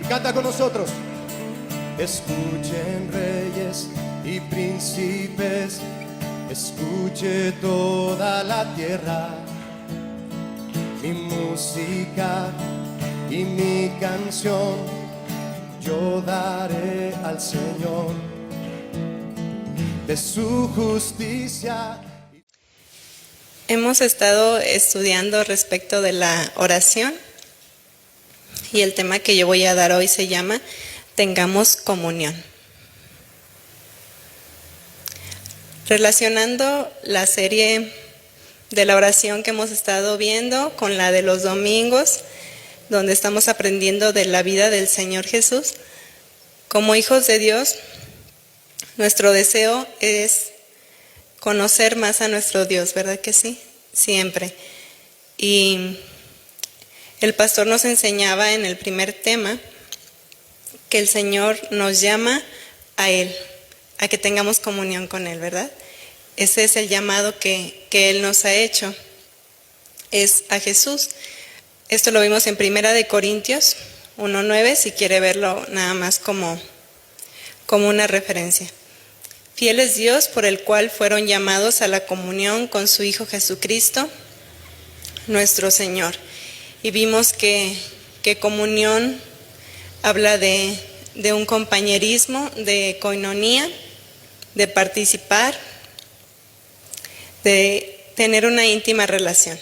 Canta con nosotros. Escuchen reyes y príncipes, escuche toda la tierra, mi música y mi canción yo daré al Señor, de su justicia. Hemos estado estudiando respecto de la oración y el tema que yo voy a dar hoy se llama Tengamos comunión. Relacionando la serie de la oración que hemos estado viendo con la de los domingos, donde estamos aprendiendo de la vida del Señor Jesús, como hijos de Dios, nuestro deseo es conocer más a nuestro Dios, ¿verdad que sí? Siempre. Y el pastor nos enseñaba en el primer tema que el Señor nos llama a Él, a que tengamos comunión con Él, ¿verdad? Ese es el llamado que Él nos ha hecho, es a Jesús. Esto lo vimos en 1 Corintios 1:9, si quiere verlo nada más como una referencia. Fiel es Dios por el cual fueron llamados a la comunión con su Hijo Jesucristo, nuestro Señor. Y vimos que comunión habla de un compañerismo, de coinonía, de participar, de tener una íntima relación.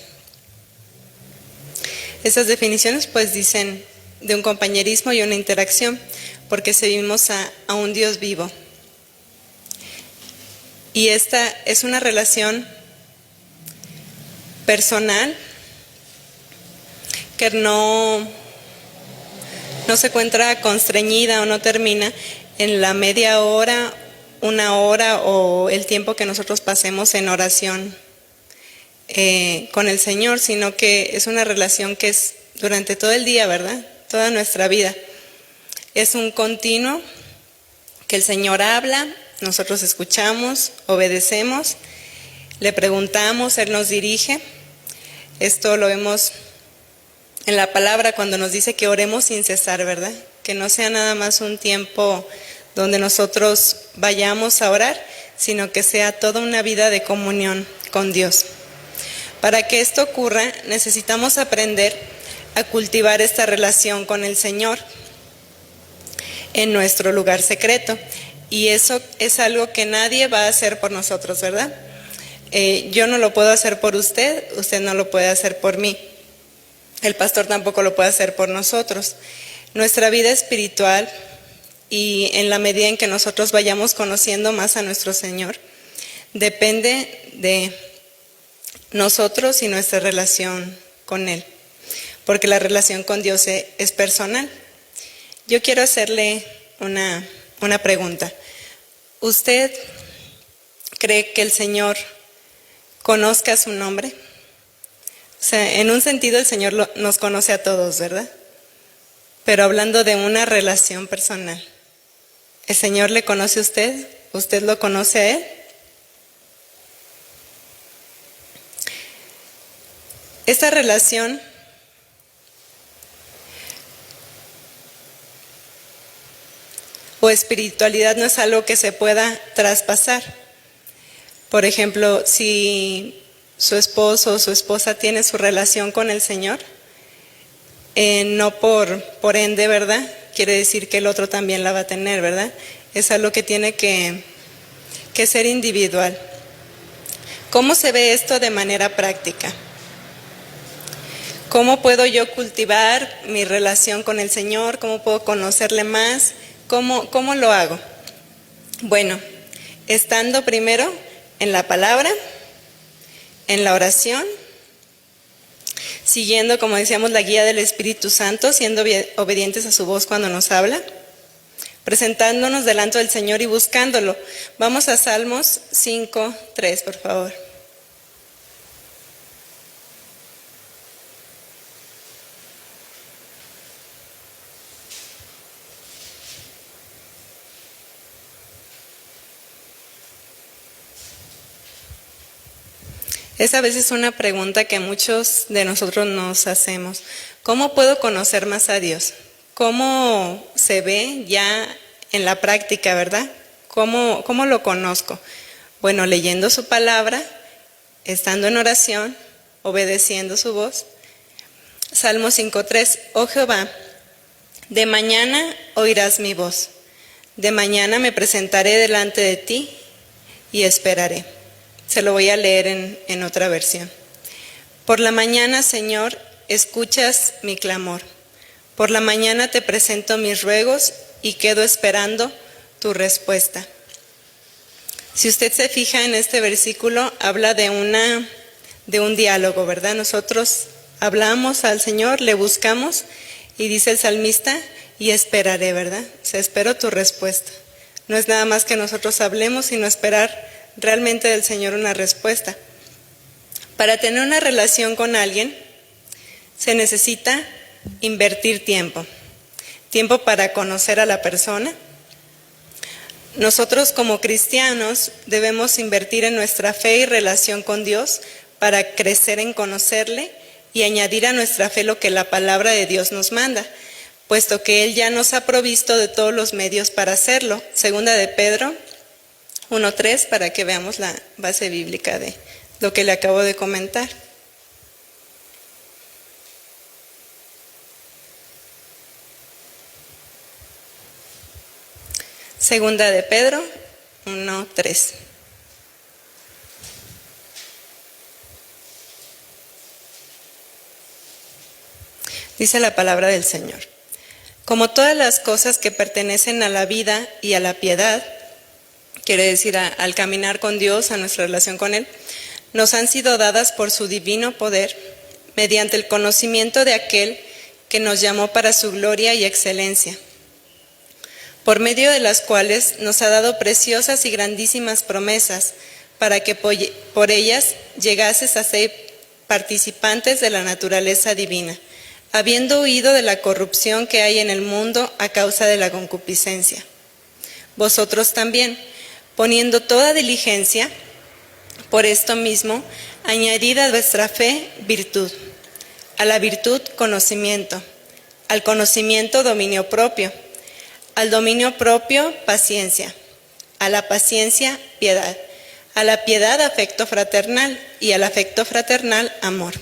Esas definiciones pues dicen de un compañerismo y una interacción, porque servimos a un Dios vivo. Y esta es una relación personal que no se encuentra constreñida o no termina en la media hora, una hora o el tiempo que nosotros pasemos en oración con el Señor, sino que es una relación que es durante todo el día, ¿verdad? Toda nuestra vida. Es un continuo que el Señor habla, nosotros escuchamos, obedecemos, le preguntamos, Él nos dirige. Esto lo vemos en la palabra cuando nos dice que oremos sin cesar, ¿verdad? Que no sea nada más un tiempo donde nosotros vayamos a orar, sino que sea toda una vida de comunión con Dios. Para que esto ocurra, necesitamos aprender a cultivar esta relación con el Señor en nuestro lugar secreto. Y eso es algo que nadie va a hacer por nosotros, ¿verdad? Yo no lo puedo hacer por usted, usted no lo puede hacer por mí. El pastor tampoco lo puede hacer por nosotros. Nuestra vida espiritual, y en la medida en que nosotros vayamos conociendo más a nuestro Señor, depende de nosotros y nuestra relación con Él, porque la relación con Dios es personal. Yo quiero hacerle una pregunta. ¿Usted cree que el Señor conozca su nombre? O sea, en un sentido el Señor nos conoce a todos, ¿verdad? Pero hablando de una relación personal, ¿el Señor le conoce a usted? ¿Usted lo conoce a Él? Esta relación o espiritualidad no es algo que se pueda traspasar. Por ejemplo, si su esposo o su esposa tiene su relación con el Señor, no por ende, ¿verdad? Quiere decir que el otro también la va a tener, ¿verdad? Es algo que tiene que ser individual. ¿Cómo se ve esto de manera práctica? ¿Cómo puedo yo cultivar mi relación con el Señor? ¿Cómo puedo conocerle más? ¿Cómo lo hago? Bueno, estando primero en la palabra, en la oración, siguiendo, como decíamos, la guía del Espíritu Santo, siendo obedientes a su voz cuando nos habla, presentándonos delante del Señor y buscándolo. Vamos a Salmos 5:3, por favor. Es a veces una pregunta que muchos de nosotros nos hacemos. ¿Cómo puedo conocer más a Dios? ¿Cómo se ve ya en la práctica, verdad? ¿Cómo lo conozco? Bueno, leyendo su palabra, estando en oración, obedeciendo su voz. Salmo 5:3, oh Jehová, de mañana oirás mi voz, de mañana me presentaré delante de ti y esperaré. Se lo voy a leer en otra versión. Por la mañana, Señor, escuchas mi clamor. Por la mañana te presento mis ruegos y quedo esperando tu respuesta. Si usted se fija en este versículo, habla de un diálogo, ¿verdad? Nosotros hablamos al Señor, le buscamos y dice el salmista, y esperaré, ¿verdad? O sea, espero tu respuesta. No es nada más que nosotros hablemos, sino esperar realmente del Señor una respuesta. Para tener una relación con alguien, se necesita invertir tiempo. Tiempo para conocer a la persona. Nosotros como cristianos debemos invertir en nuestra fe y relación con Dios para crecer en conocerle y añadir a nuestra fe lo que la palabra de Dios nos manda, puesto que Él ya nos ha provisto de todos los medios para hacerlo. Segunda de Pedro 1:3, para que veamos la base bíblica de lo que le acabo de comentar. Segunda de Pedro 1:3. Dice la palabra del Señor: como todas las cosas que pertenecen a la vida y a la piedad, quiere decir al caminar con Dios, a nuestra relación con Él, nos han sido dadas por su divino poder, mediante el conocimiento de aquel que nos llamó para su gloria y excelencia, por medio de las cuales nos ha dado preciosas y grandísimas promesas, para que por ellas llegases a ser participantes de la naturaleza divina, habiendo huido de la corrupción que hay en el mundo a causa de la concupiscencia. Vosotros también, poniendo toda diligencia, por esto mismo, añadid a vuestra fe virtud, a la virtud conocimiento, al conocimiento dominio propio, al dominio propio paciencia, a la paciencia piedad, a la piedad afecto fraternal y al afecto fraternal amor.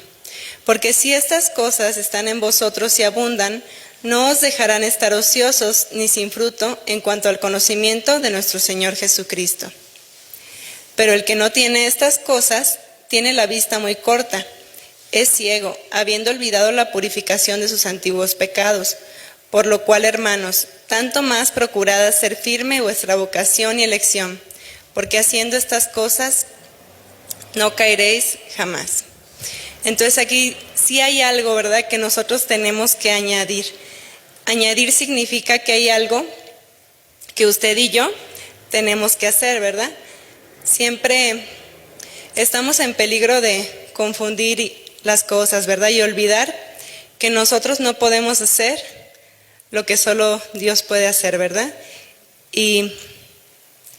Porque si estas cosas están en vosotros y abundan, no os dejarán estar ociosos ni sin fruto en cuanto al conocimiento de nuestro Señor Jesucristo. Pero el que no tiene estas cosas tiene la vista muy corta, es ciego, habiendo olvidado la purificación de sus antiguos pecados. Por lo cual, hermanos, tanto más procurad hacer firme vuestra vocación y elección, porque haciendo estas cosas no caeréis jamás. Entonces aquí sí hay algo, ¿verdad?, que nosotros tenemos que añadir. Añadir significa que hay algo que usted y yo tenemos que hacer, ¿verdad? Siempre estamos en peligro de confundir las cosas, ¿verdad? Y olvidar que nosotros no podemos hacer lo que solo Dios puede hacer, ¿verdad? Y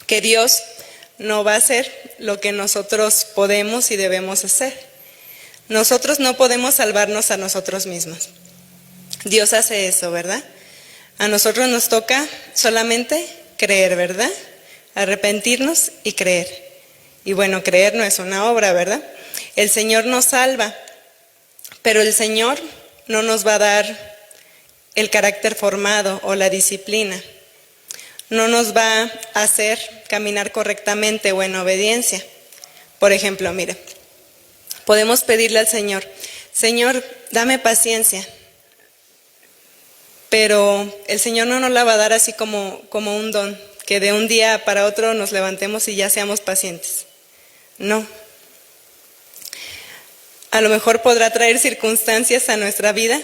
que Dios no va a hacer lo que nosotros podemos y debemos hacer. Nosotros no podemos salvarnos a nosotros mismos. Dios hace eso, ¿verdad? A nosotros nos toca solamente creer, ¿verdad? Arrepentirnos y creer. Y bueno, creer no es una obra, ¿verdad? El Señor nos salva, pero el Señor no nos va a dar el carácter formado o la disciplina. No nos va a hacer caminar correctamente o en obediencia. Por ejemplo, mire, podemos pedirle al Señor, Señor, dame paciencia. Pero el Señor no nos la va a dar así como un don, que de un día para otro nos levantemos y ya seamos pacientes. No. A lo mejor podrá traer circunstancias a nuestra vida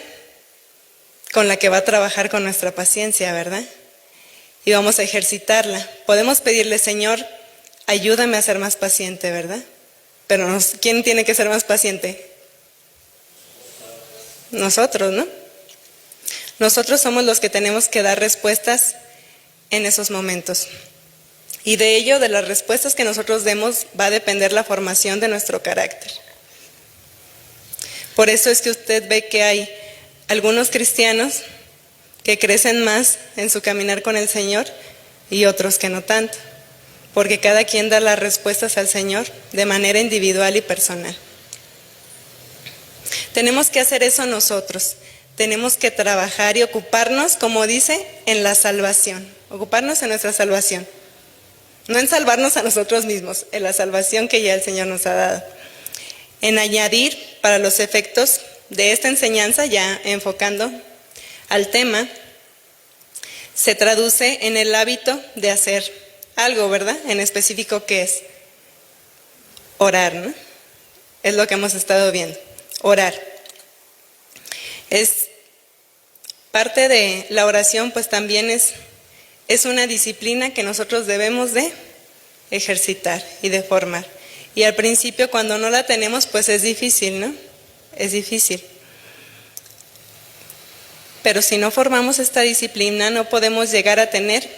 con la que va a trabajar con nuestra paciencia, ¿verdad? Y vamos a ejercitarla. Podemos pedirle, Señor, ayúdame a ser más paciente, ¿verdad? Pero ¿quién tiene que ser más paciente? Nosotros, ¿no? Nosotros somos los que tenemos que dar respuestas en esos momentos. Y de ello, de las respuestas que nosotros demos, va a depender la formación de nuestro carácter. Por eso es que usted ve que hay algunos cristianos que crecen más en su caminar con el Señor y otros que no tanto, porque cada quien da las respuestas al Señor de manera individual y personal. Tenemos que hacer eso nosotros, tenemos que trabajar y ocuparnos, como dice, en la salvación, ocuparnos en nuestra salvación, no en salvarnos a nosotros mismos, en la salvación que ya el Señor nos ha dado, en añadir para los efectos de esta enseñanza, ya enfocando al tema, se traduce en el hábito de hacer algo, ¿verdad? En específico, ¿qué es? Orar, ¿no? Es lo que hemos estado viendo, orar. Es parte de la oración, pues también es una disciplina que nosotros debemos de ejercitar y de formar. Y al principio, cuando no la tenemos, pues es difícil, ¿no? Es difícil. Pero si no formamos esta disciplina, no podemos llegar a tener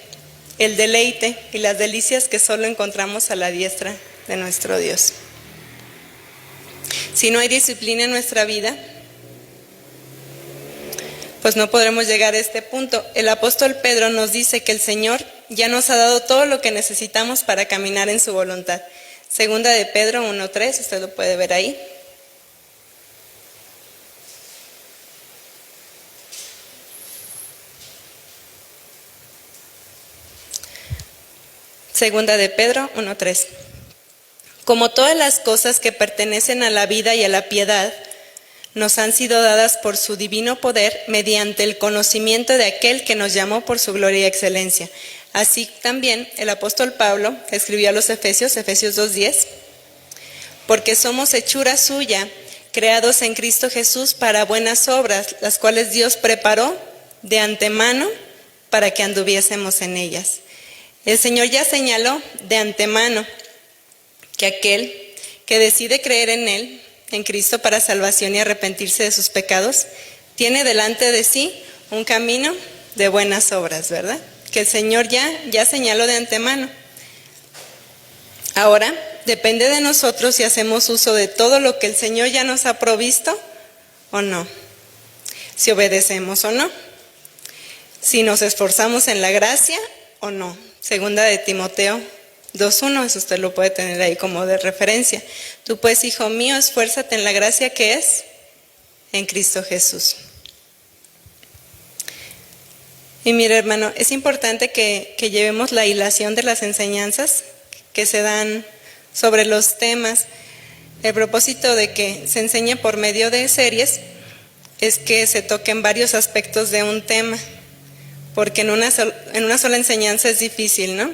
el deleite y las delicias que solo encontramos a la diestra de nuestro Dios. Si no hay disciplina en nuestra vida, pues no podremos llegar a este punto. El apóstol Pedro nos dice que el Señor ya nos ha dado todo lo que necesitamos para caminar en su voluntad. Segunda de Pedro 1:3, usted lo puede ver ahí. Segunda de Pedro 1:3. Como todas las cosas que pertenecen a la vida y a la piedad, nos han sido dadas por su divino poder mediante el conocimiento de aquel que nos llamó por su gloria y excelencia. Así también el apóstol Pablo escribió a los Efesios 2:10, porque somos hechura suya, creados en Cristo Jesús para buenas obras, las cuales Dios preparó de antemano para que anduviésemos en ellas. El Señor ya señaló de antemano que aquel que decide creer en Él, en Cristo para salvación y arrepentirse de sus pecados, tiene delante de sí un camino de buenas obras, ¿verdad? Que el Señor ya señaló de antemano. Ahora, depende de nosotros si hacemos uso de todo lo que el Señor ya nos ha provisto o no, si obedecemos o no, si nos esforzamos en la gracia o no. Segunda de Timoteo 2:1, eso usted lo puede tener ahí como de referencia. Tú pues, hijo mío, esfuérzate en la gracia que es en Cristo Jesús. Y mire, hermano, es importante que llevemos la hilación de las enseñanzas que se dan sobre los temas. El propósito de que se enseñe por medio de series es que se toquen varios aspectos de un tema, porque en una sola enseñanza es difícil, ¿no?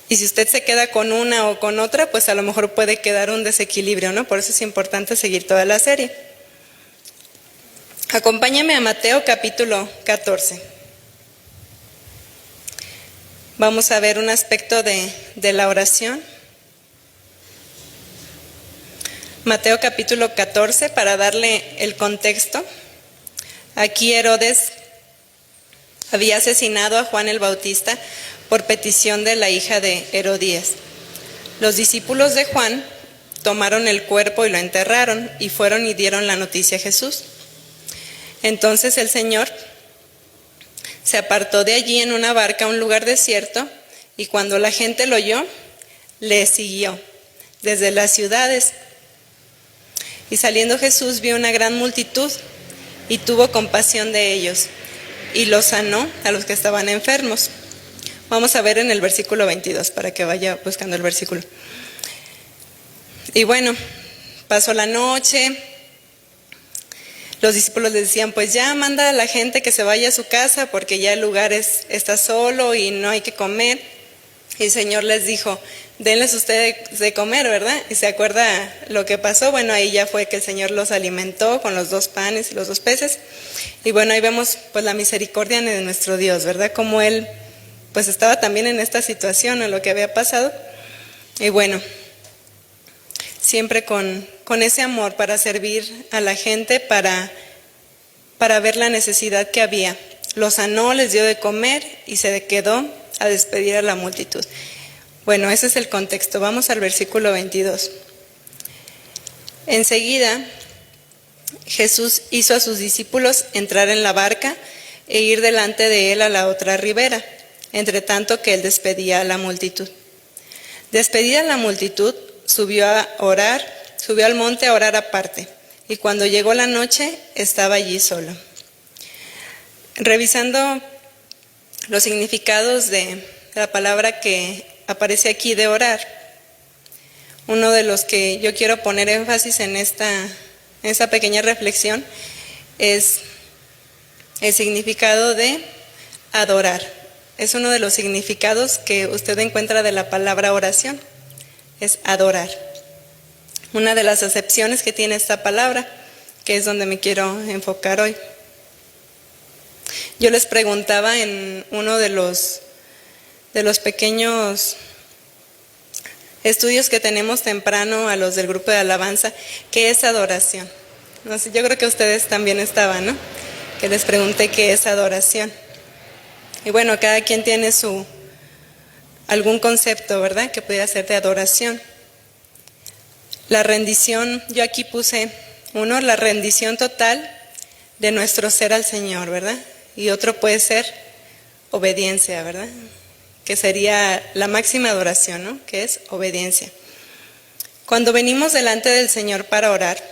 Y si usted se queda con una o con otra, pues a lo mejor puede quedar un desequilibrio, ¿no? Por eso es importante seguir toda la serie. Acompáñame a Mateo capítulo 14. Vamos a ver un aspecto de la oración. Mateo capítulo 14, para darle el contexto. Aquí Herodes había asesinado a Juan el Bautista por petición de la hija de Herodías. Los discípulos de Juan tomaron el cuerpo y lo enterraron y fueron y dieron la noticia a Jesús. Entonces el Señor se apartó de allí en una barca a un lugar desierto y cuando la gente lo oyó, le siguió desde las ciudades. Y saliendo Jesús vio una gran multitud y tuvo compasión de ellos y los sanó a los que estaban enfermos. Vamos a ver en el versículo 22 para que vaya buscando el versículo. Y bueno, pasó la noche. Los discípulos les decían, pues ya manda a la gente que se vaya a su casa porque ya el lugar está solo y no hay que comer. Y el Señor les dijo, denles ustedes de comer, ¿verdad? Y se acuerda lo que pasó. Bueno, ahí ya fue que el Señor los alimentó con los 2 panes y los 2 peces. Y bueno, ahí vemos pues la misericordia de nuestro Dios, ¿verdad? Como Él pues estaba también en esta situación, en lo que había pasado. Y bueno, siempre con ese amor para servir a la gente, para ver la necesidad que había. Los sanó, les dio de comer y se quedó a despedir a la multitud. Bueno, ese es el contexto. Vamos al versículo 22. Enseguida Jesús hizo a sus discípulos entrar en la barca e ir delante de él a la otra ribera, entre tanto que él despedía a la multitud. Despedida la multitud, subió al monte a orar aparte, y cuando llegó la noche, estaba allí solo. Revisando los significados de la palabra que aparece aquí de orar, uno de los que yo quiero poner énfasis en esta pequeña reflexión es el significado de adorar. Es uno de los significados que usted encuentra de la palabra oración, es adorar. Una de las acepciones que tiene esta palabra, que es donde me quiero enfocar hoy. Yo les preguntaba en uno de los pequeños estudios que tenemos temprano a los del grupo de alabanza, ¿qué es adoración? No sé, yo creo que ustedes también estaban, ¿no? Que les pregunté qué es adoración. Y bueno, cada quien tiene algún concepto, ¿verdad?, que pudiera ser de adoración. La rendición, yo aquí puse la rendición total de nuestro ser al Señor, ¿verdad? Y otro puede ser obediencia, ¿verdad? Que sería la máxima adoración, ¿no? Que es obediencia. Cuando venimos delante del Señor para orar,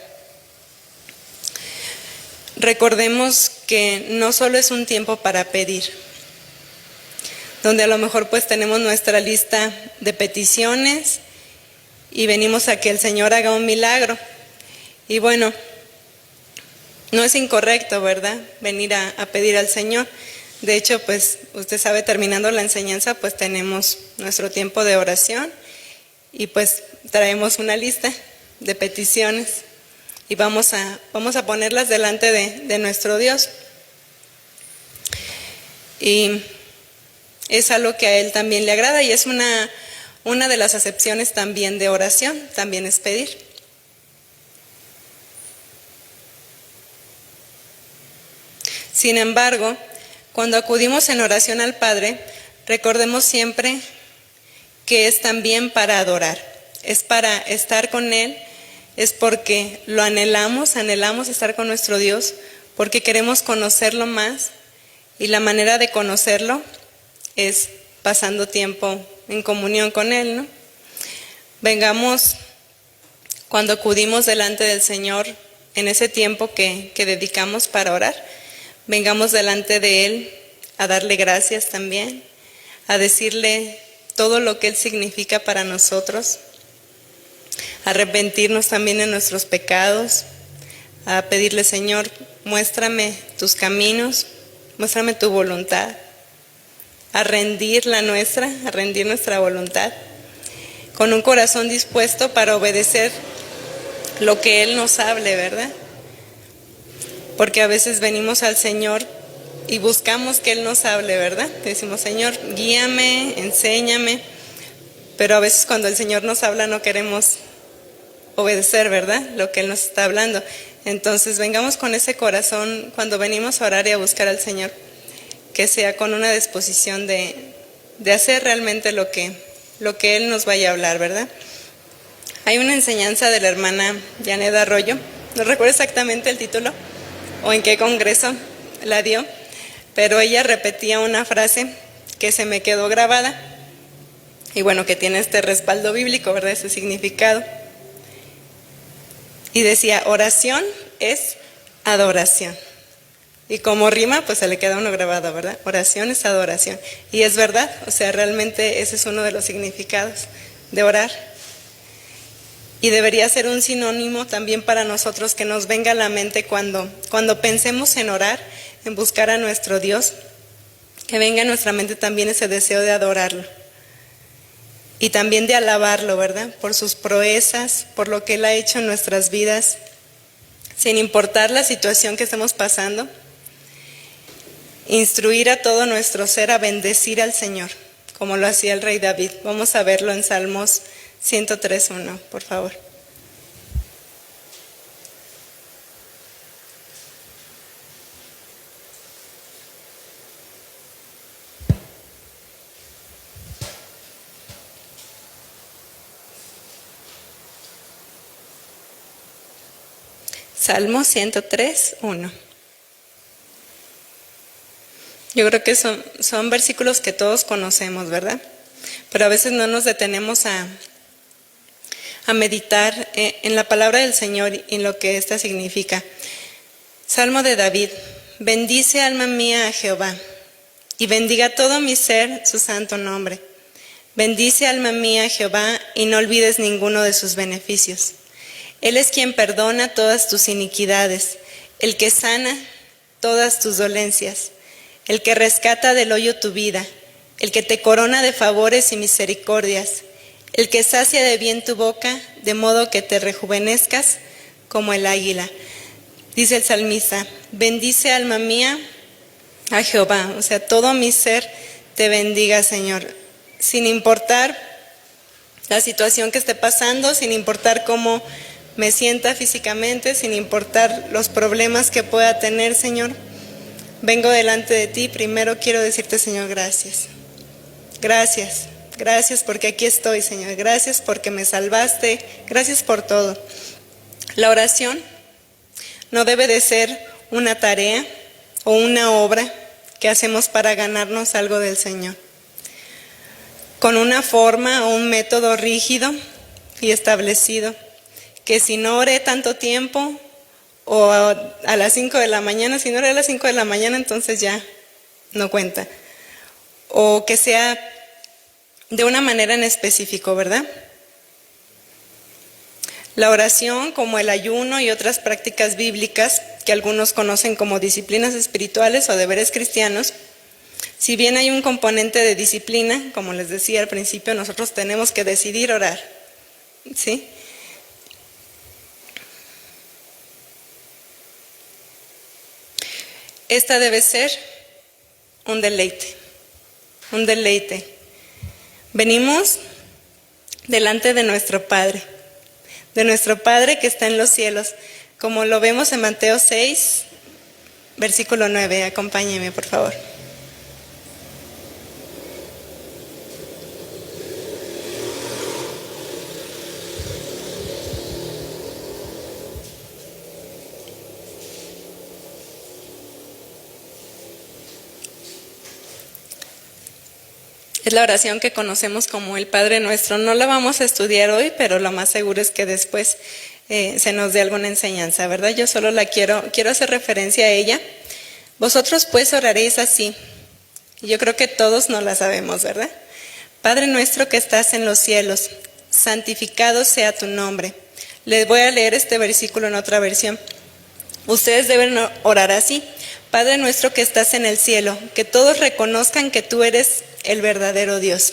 recordemos que no solo es un tiempo para pedir, donde a lo mejor pues tenemos nuestra lista de peticiones y venimos a que el Señor haga un milagro. Y bueno, no es incorrecto, ¿verdad?, venir a pedir al Señor. De hecho, pues usted sabe, terminando la enseñanza, pues tenemos nuestro tiempo de oración y pues traemos una lista de peticiones y vamos a ponerlas delante de nuestro Dios. Y es algo que a Él también le agrada y es una de las acepciones también de oración, también es pedir. Sin embargo, cuando acudimos en oración al Padre, recordemos siempre que es también para adorar, es para estar con Él, es porque lo anhelamos estar con nuestro Dios, porque queremos conocerlo más y la manera de conocerlo es pasando tiempo en comunión con Él, ¿no? Vengamos, cuando acudimos delante del Señor, en ese tiempo que dedicamos para orar, vengamos delante de Él a darle gracias también, a decirle todo lo que Él significa para nosotros, a arrepentirnos también de nuestros pecados, a pedirle: Señor, muéstrame tus caminos, muéstrame tu voluntad, a rendir nuestra voluntad, con un corazón dispuesto para obedecer lo que Él nos hable, ¿verdad? Porque a veces venimos al Señor y buscamos que Él nos hable, ¿verdad? Decimos: Señor, guíame, enséñame, pero a veces cuando el Señor nos habla no queremos obedecer, ¿verdad?, lo que Él nos está hablando. Entonces vengamos con ese corazón cuando venimos a orar y a buscar al Señor, que sea con una disposición de hacer realmente lo que Él nos vaya a hablar, ¿verdad? Hay una enseñanza de la hermana Janet Arroyo, no recuerdo exactamente el título o en qué congreso la dio, pero ella repetía una frase que se me quedó grabada y bueno, que tiene este respaldo bíblico, ¿verdad?, ese significado. Y decía: oración es adoración. Y como rima, pues se le queda uno grabado, ¿verdad? Oración es adoración. Y es verdad, o sea, realmente ese es uno de los significados de orar. Y debería ser un sinónimo también para nosotros, que nos venga a la mente cuando pensemos en orar, en buscar a nuestro Dios, que venga a nuestra mente también ese deseo de adorarlo. Y también de alabarlo, ¿verdad?, por sus proezas, por lo que Él ha hecho en nuestras vidas, sin importar la situación que estemos pasando. Instruir a todo nuestro ser a bendecir al Señor, como lo hacía el rey David. Vamos a verlo en Salmos 103:1, por favor. Salmo 103:1. Yo creo que son versículos que todos conocemos, ¿verdad? Pero a veces no nos detenemos a meditar en la palabra del Señor y en lo que ésta significa. Salmo de David. Bendice, alma mía, a Jehová, y bendiga todo mi ser su santo nombre. Bendice, alma mía, a Jehová, y no olvides ninguno de sus beneficios. Él es quien perdona todas tus iniquidades, el que sana todas tus dolencias, el que rescata del hoyo tu vida, el que te corona de favores y misericordias, el que sacia de bien tu boca, de modo que te rejuvenezcas como el águila. Dice el salmista, bendice, alma mía, a Jehová. O sea, todo mi ser te bendiga, Señor, sin importar la situación que esté pasando, sin importar cómo me sienta físicamente, sin importar los problemas que pueda tener, Señor. Vengo delante de ti. Primero quiero decirte, Señor, gracias. Gracias. Gracias porque aquí estoy, Señor. Gracias porque me salvaste. Gracias por todo. La oración no debe de ser una tarea o una obra que hacemos para ganarnos algo del Señor, con una forma o un método rígido y establecido, que si no oré tanto tiempo o a las 5 de la mañana, si no oré a las 5 de la mañana, entonces ya no cuenta. O que sea de una manera en específico, ¿verdad? La oración, como el ayuno y otras prácticas bíblicas que algunos conocen como disciplinas espirituales o deberes cristianos, si bien hay un componente de disciplina, como les decía al principio, nosotros tenemos que decidir orar, ¿sí? Esta debe ser un deleite, un deleite. Venimos delante de nuestro Padre que está en los cielos, como lo vemos en Mateo 6, versículo 9. Acompáñeme, por favor. Es la oración que conocemos como el Padre Nuestro. No la vamos a estudiar hoy, pero lo más seguro es que después se nos dé alguna enseñanza, ¿verdad? Yo solo quiero hacer referencia a ella. Vosotros pues oraréis así. Yo creo que todos no la sabemos, ¿verdad? Padre nuestro que estás en los cielos, santificado sea tu nombre. Les voy a leer este versículo en otra versión. Ustedes deben orar así. Padre nuestro que estás en el cielo, que todos reconozcan que tú eres el verdadero Dios.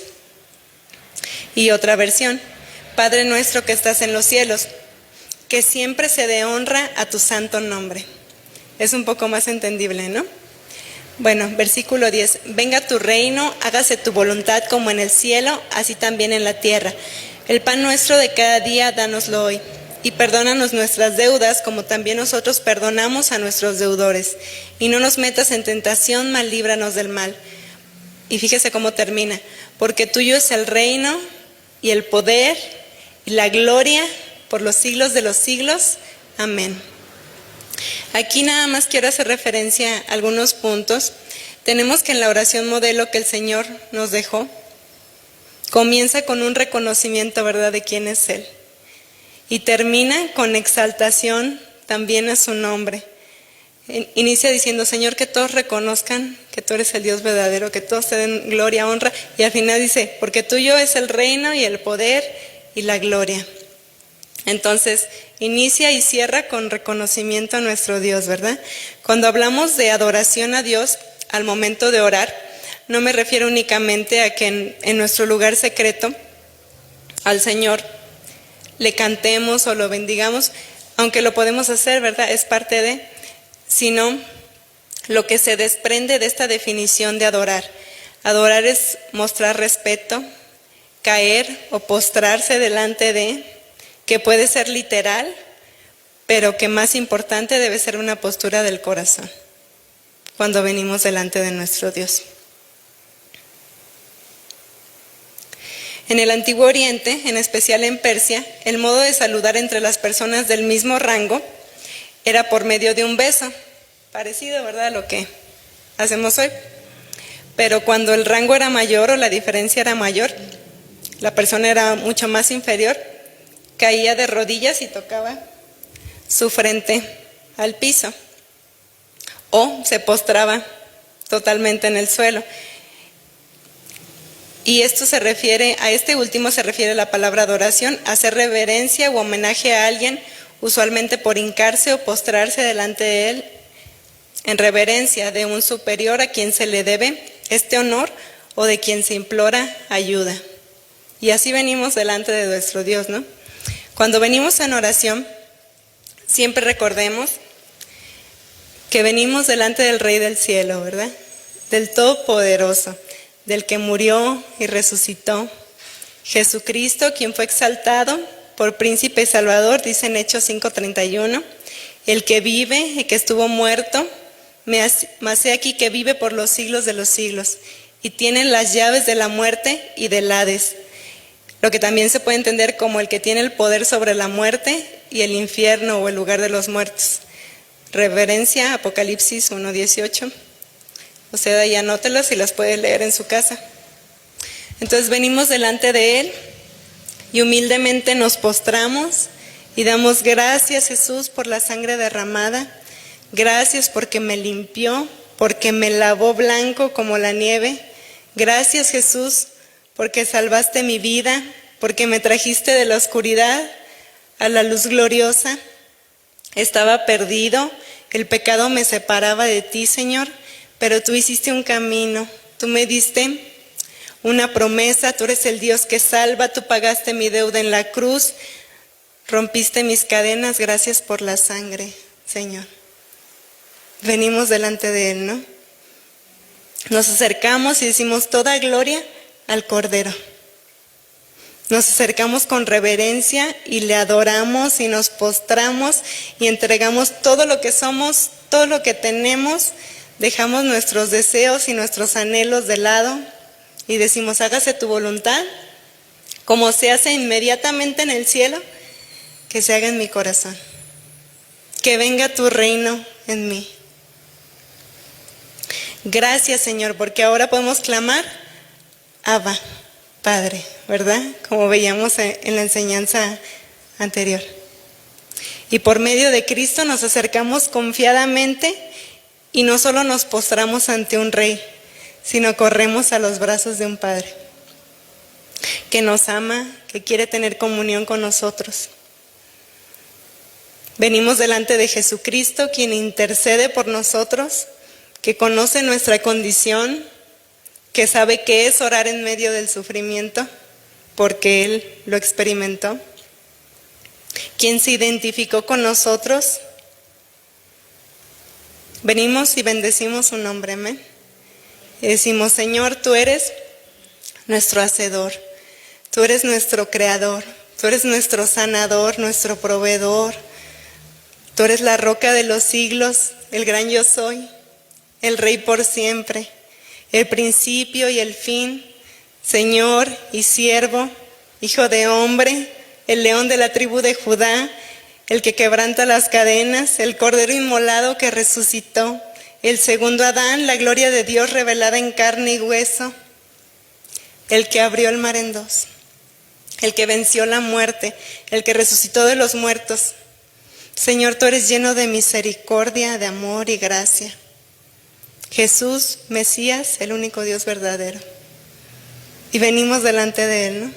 Y otra versión, Padre nuestro que estás en los cielos, que siempre se dé honra a tu santo nombre. Es un poco más entendible, ¿no? Bueno, versículo 10, venga tu reino, hágase tu voluntad como en el cielo, así también en la tierra. El pan nuestro de cada día, dánoslo hoy. Y perdónanos nuestras deudas, como también nosotros perdonamos a nuestros deudores. Y no nos metas en tentación, mas líbranos del mal. Y fíjese cómo termina. Porque tuyo es el reino y el poder y la gloria por los siglos de los siglos. Amén. Aquí nada más quiero hacer referencia a algunos puntos. Tenemos que en la oración modelo que el Señor nos dejó, comienza con un reconocimiento, ¿verdad?, de quién es Él. Y termina con exaltación también a su nombre. Inicia diciendo, Señor, que todos reconozcan que tú eres el Dios verdadero, que todos te den gloria, honra. Y al final dice, porque tuyo es el reino y el poder y la gloria. Entonces, inicia y cierra con reconocimiento a nuestro Dios, ¿verdad? Cuando hablamos de adoración a Dios, al momento de orar, no me refiero únicamente a que en nuestro lugar secreto al Señor le cantemos o lo bendigamos, aunque lo podemos hacer, ¿verdad? Es parte de, sino lo que se desprende de esta definición de adorar. Adorar es mostrar respeto, caer o postrarse delante de, que puede ser literal, pero que más importante debe ser una postura del corazón cuando venimos delante de nuestro Dios. En el Antiguo Oriente, en especial en Persia, el modo de saludar entre las personas del mismo rango era por medio de un beso, parecido, ¿verdad?, a lo que hacemos hoy. Pero cuando el rango era mayor o la diferencia era mayor, la persona era mucho más inferior, caía de rodillas y tocaba su frente al piso, o se postraba totalmente en el suelo. Y esto se refiere, a este último se refiere la palabra adoración, hacer reverencia o homenaje a alguien, usualmente por hincarse o postrarse delante de él, en reverencia de un superior a quien se le debe este honor o de quien se implora ayuda. Y así venimos delante de nuestro Dios, ¿no? Cuando venimos en oración, siempre recordemos que venimos delante del Rey del Cielo, ¿verdad? Del Todopoderoso, del que murió y resucitó. Jesucristo, quien fue exaltado por Príncipe y Salvador, dice en Hechos 5:31, el que vive y que estuvo muerto, mas he aquí que vive por los siglos de los siglos, y tiene las llaves de la muerte y del Hades, lo que también se puede entender como el que tiene el poder sobre la muerte y el infierno o el lugar de los muertos. Reverencia, Apocalipsis 1:18. O sea, ahí anótelos y las puede leer en su casa. Entonces venimos delante de Él y humildemente nos postramos y damos gracias, Jesús, por la sangre derramada. Gracias porque me limpió, porque me lavó blanco como la nieve. Gracias, Jesús, porque salvaste mi vida, porque me trajiste de la oscuridad a la luz gloriosa. Estaba perdido, el pecado me separaba de ti, Señor, pero tú hiciste un camino, tú me diste una promesa, tú eres el Dios que salva, tú pagaste mi deuda en la cruz, rompiste mis cadenas, gracias por la sangre, Señor. Venimos delante de Él, ¿no? Nos acercamos y decimos toda gloria al Cordero. Nos acercamos con reverencia y le adoramos y nos postramos y entregamos todo lo que somos, todo lo que tenemos. Dejamos nuestros deseos y nuestros anhelos de lado y decimos, hágase tu voluntad, como se hace inmediatamente en el cielo, que se haga en mi corazón. Que venga tu reino en mí. Gracias, Señor, porque ahora podemos clamar, Abba, Padre, ¿verdad? Como veíamos en la enseñanza anterior. Y por medio de Cristo nos acercamos confiadamente y no solo nos postramos ante un Rey, sino corremos a los brazos de un Padre que nos ama, que quiere tener comunión con nosotros. Venimos delante de Jesucristo, quien intercede por nosotros, que conoce nuestra condición, que sabe qué es orar en medio del sufrimiento, porque Él lo experimentó, quien se identificó con nosotros. Venimos y bendecimos su nombre, amén. Y decimos, Señor, tú eres nuestro hacedor, tú eres nuestro creador, tú eres nuestro sanador, nuestro proveedor, tú eres la roca de los siglos, el gran yo soy, el Rey por siempre, el principio y el fin, Señor y siervo, Hijo de hombre, el león de la tribu de Judá, el que quebranta las cadenas, el Cordero inmolado que resucitó, el segundo Adán, la gloria de Dios revelada en carne y hueso, el que abrió el mar en dos, el que venció la muerte, el que resucitó de los muertos. Señor, tú eres lleno de misericordia, de amor y gracia. Jesús, Mesías, el único Dios verdadero. Y venimos delante de Él, ¿no?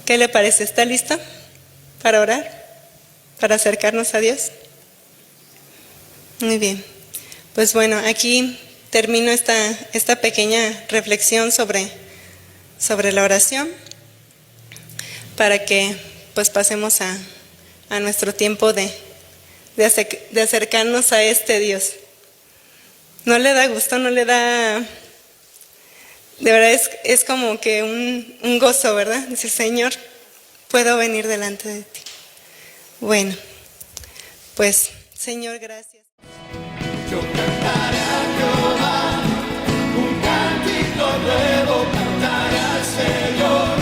¿Qué le parece? ¿Está listo para orar? ¿Para acercarnos a Dios? Muy bien. Pues bueno, aquí termino esta pequeña reflexión sobre la oración para que pues pasemos a nuestro tiempo de acercarnos a este Dios. No le da gusto, no le da, de verdad es como que un gozo, ¿verdad? Dice, Señor, puedo venir delante de ti. Bueno, pues, Señor, gracias. Yo cantaré a Jehová, un cántico nuevo cantaré al Señor,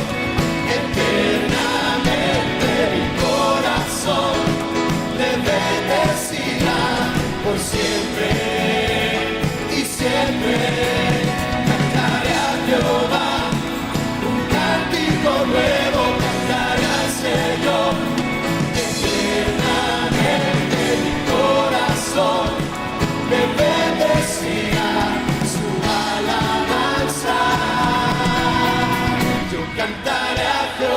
eternamente mi corazón por siempre y siempre. Cantaré a Jehová un cántico nuevo, cantaré al Señor eternamente. Mi corazón me bendecirá su alabanza. Yo cantaré a Jehová